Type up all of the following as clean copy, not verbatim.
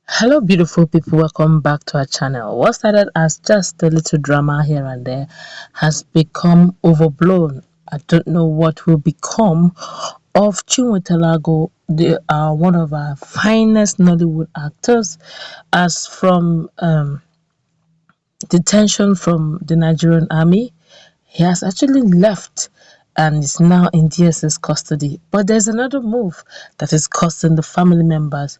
Hello, beautiful people. Welcome back to our channel. What started as just a little drama here and there has become overblown. I don't know what will become of Chiwetalu Agu. They are one of our finest Nollywood actors, as from detention from the Nigerian army. He has actually left and is now in DSS custody. But there's another move that is causing the family members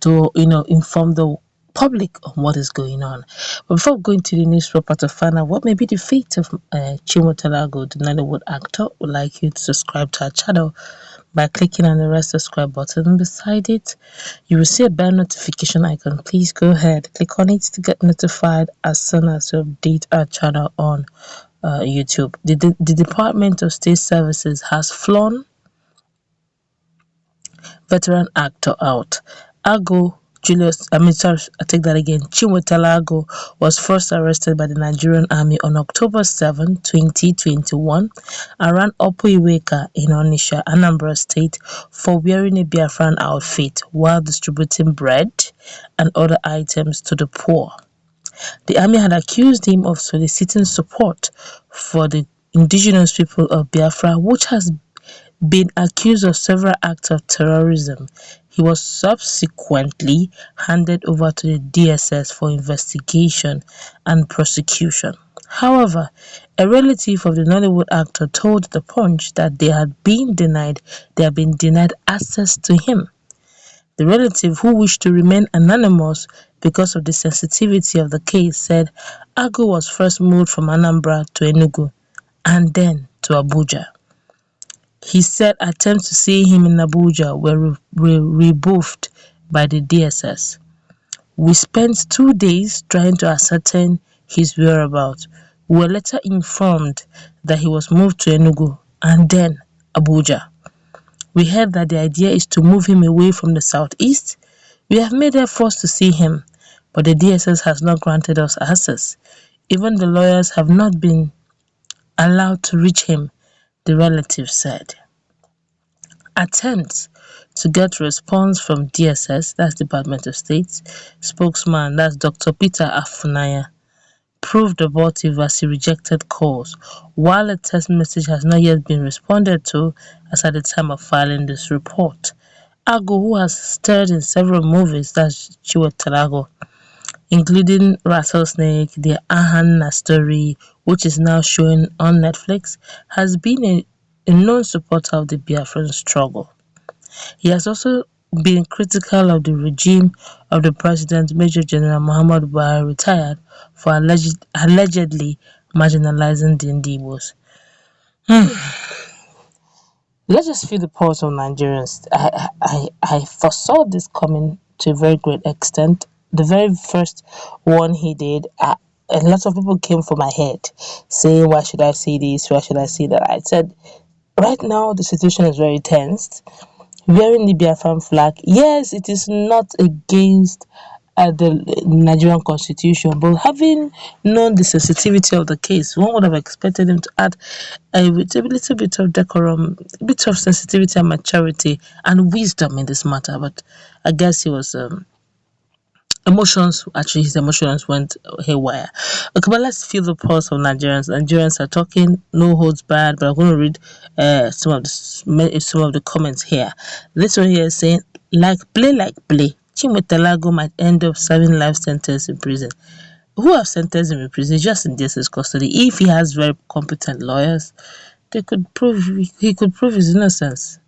to inform the public on what is going on. But before going to the news proper to find out what may be the fate of Chiwetalu Agu, the Nollywood actor, would like you to subscribe to our channel by clicking on the red subscribe button beside it. You will see a bell notification icon. Please go ahead, click on it to get notified as soon as we update our channel on YouTube. The Department of State Services has flown veteran actor out. Agu Julius, sorry, I take that again. Chiwetalu Agu was first arrested by the Nigerian army on October 7, 2021, around Upper Iweka in Onitsha, Anambra State, for wearing a Biafran outfit while distributing bread and other items to the poor. The army had accused him of soliciting support for the indigenous people of Biafra, which has been accused of several acts of terrorism. He was subsequently handed over to the DSS for investigation and prosecution. However, a relative of the Nollywood actor told The Punch that they had been denied access to him. The relative, who wished to remain anonymous because of the sensitivity of the case, said Agu was first moved from Anambra to Enugu and then to Abuja. He said attempts to see him in Abuja were rebuffed by the DSS. We spent 2 days trying to ascertain his whereabouts. We were later informed that he was moved to Enugu and then Abuja. We heard that the idea is to move him away from the southeast. We have made efforts to see him, but the DSS has not granted us access. Even the lawyers have not been allowed to reach him, the relative said. Attempts to get response from DSS, that's Department of State, spokesman, that's Dr. Peter Afunaya, proved abortive as he rejected calls, while a text message has not yet been responded to as at the time of filing this report. Agu, who has starred in several movies, that's Chiwetalu Agu, including Rattlesnake, The Ahanna Story, which is now showing on Netflix, has been a known supporter of the Biafran struggle. He has also been critical of the regime of the President Major General Muhammadu Buhari, retired, for allegedly marginalizing the Igbos. Let's just feel the pulse of Nigerians. I foresaw this coming to a very great extent. The very first one he did, a lot of people came for my head, saying, why should I say this? Why should I say that? I said, right now the situation is very tense. Wearing the Biafran flag, yes, it is not against the Nigerian constitution, but having known the sensitivity of the case, one would have expected him to add with a little bit of decorum, a bit of sensitivity and maturity and wisdom in this matter. But I guess he was his emotions went haywire. Okay, but let's feel the pulse of Nigerians. Nigerians are talking, no holds bad, but I'm going to read some of the comments here. This one here is saying, like play, Chiwetalu Agu might end up serving life sentence in prison. Who have sentenced him in prison? Just in DSS custody. If he has very competent lawyers, he could prove his innocence.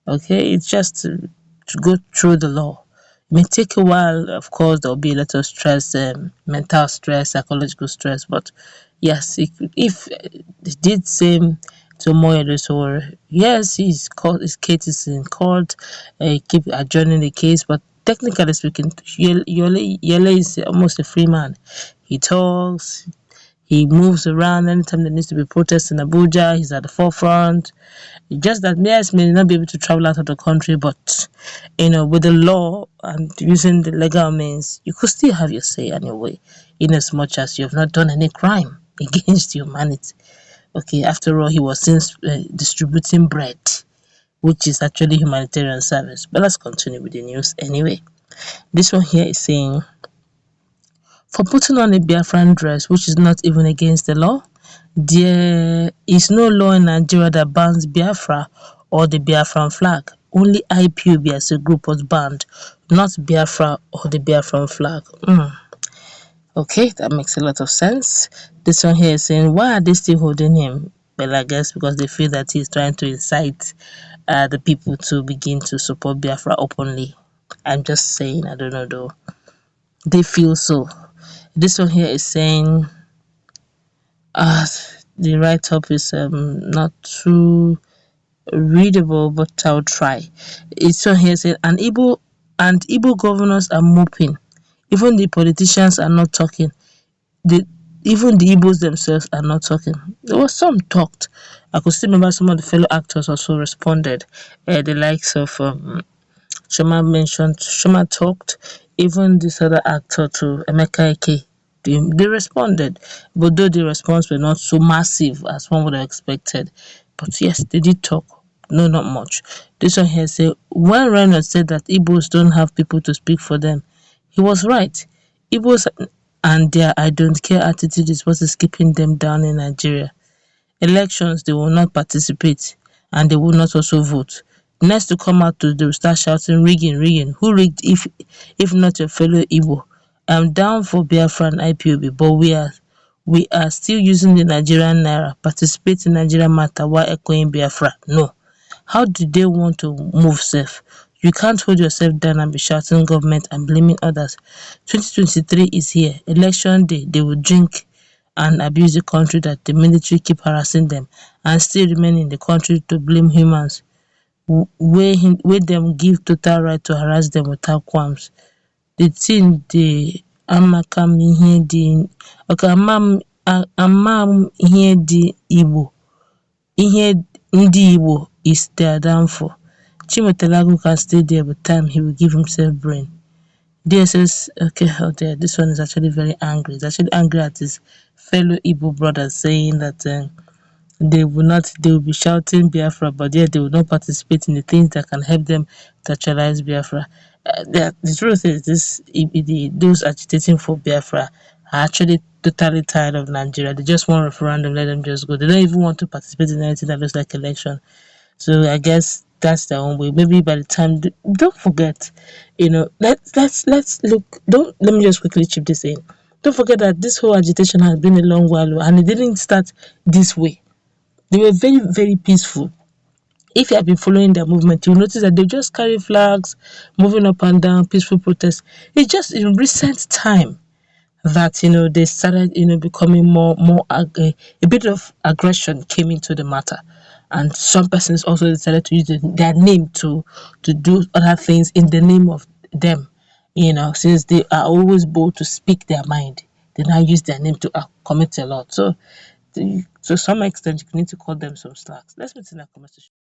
Okay, it's just to go through the law. It may take a while, of course. There will be a lot of stress, mental stress, psychological stress. But yes, if he did same to Moyede's, yes, his case is in court. Keep adjourning the case, but technically speaking, Yele is almost a free man. He talks, he moves around. Anytime there needs to be protests in Abuja, he's at the forefront. Just that, yes, may not be able to travel out of the country, but with the law and using the legal means, you could still have your say anyway, in as much as you have not done any crime against humanity. Okay, after all, he was since distributing bread, which is actually humanitarian service. But let's continue with the news anyway. This one here is saying, for putting on a Biafran dress which is not even against the law, there is no law in Nigeria that bans Biafra or the Biafran flag. Only IPOB as a group was banned, not Biafra or the Biafran flag. Okay, that makes a lot of sense. This one here is saying, why are they still holding him? Well, I guess because they feel that he's trying to incite the people to begin to support Biafra openly. I'm just saying, I don't know though. They feel so. This one here is saying, uh, the write-up is not too readable, but I'll try. It's one here saying, Igbo governors are moping. Even the politicians are not talking. The Even the Igbos themselves are not talking. There was some talked. I could still remember some of the fellow actors also responded. The likes of Shoma talked. Even this other actor too, Emeka Ike, they responded. But though the response were not so massive as one would have expected. But yes, they did talk. No, not much. This one here say, when Reynolds said that Igbos don't have people to speak for them, he was right. Igbos and their I don't care attitude is what is keeping them down in Nigeria. Elections, they will not participate and they will not also vote. Next to come out, they will start shouting, rigging, rigging. Who rigged if not your fellow Igbo? I'm down for Biafra and IPOB, but we are still using the Nigerian naira, participate in Nigerian matter while echoing Biafra. No. How do they want to move safe? You can't hold yourself down and be shouting government and blaming others. 2023 is here. Election day, they will drink and abuse the country that the military keep harassing them and still remain in the country to blame humans wey dem give total right to harass them without qualms. The thing dey amaka m ihe dị okay ama m ihe dị Igbo ihe ndị Igbo is their downfall. Chiwetalu Agu can stay there with time he will give himself brain. DSS, okay, oh there, this one is actually very angry. He's actually angry at his fellow Igbo brothers, saying that they will be shouting Biafra, but yet they will not participate in the things that can help them to actualize Biafra. The truth is, those agitating for Biafra are actually totally tired of Nigeria. They just want referendum, let them just go. They don't even want to participate in anything that looks like election. So I guess that's their own way. Maybe by the time, don't forget, let's look. Don't Let me just quickly chip this in. Don't forget that this whole agitation has been a long while, and it didn't start this way. They were very, very peaceful. If you have been following their movement, you'll notice that they just carry flags, moving up and down, peaceful protests. It's just in recent time that they started becoming more a bit of aggression came into the matter, and some persons also decided to use their name to do other things in the name of them. Since they are always bold to speak their mind, they now use their name to commit a lot. So to some extent, you need to call them some slacks. Let's meet in that conversation.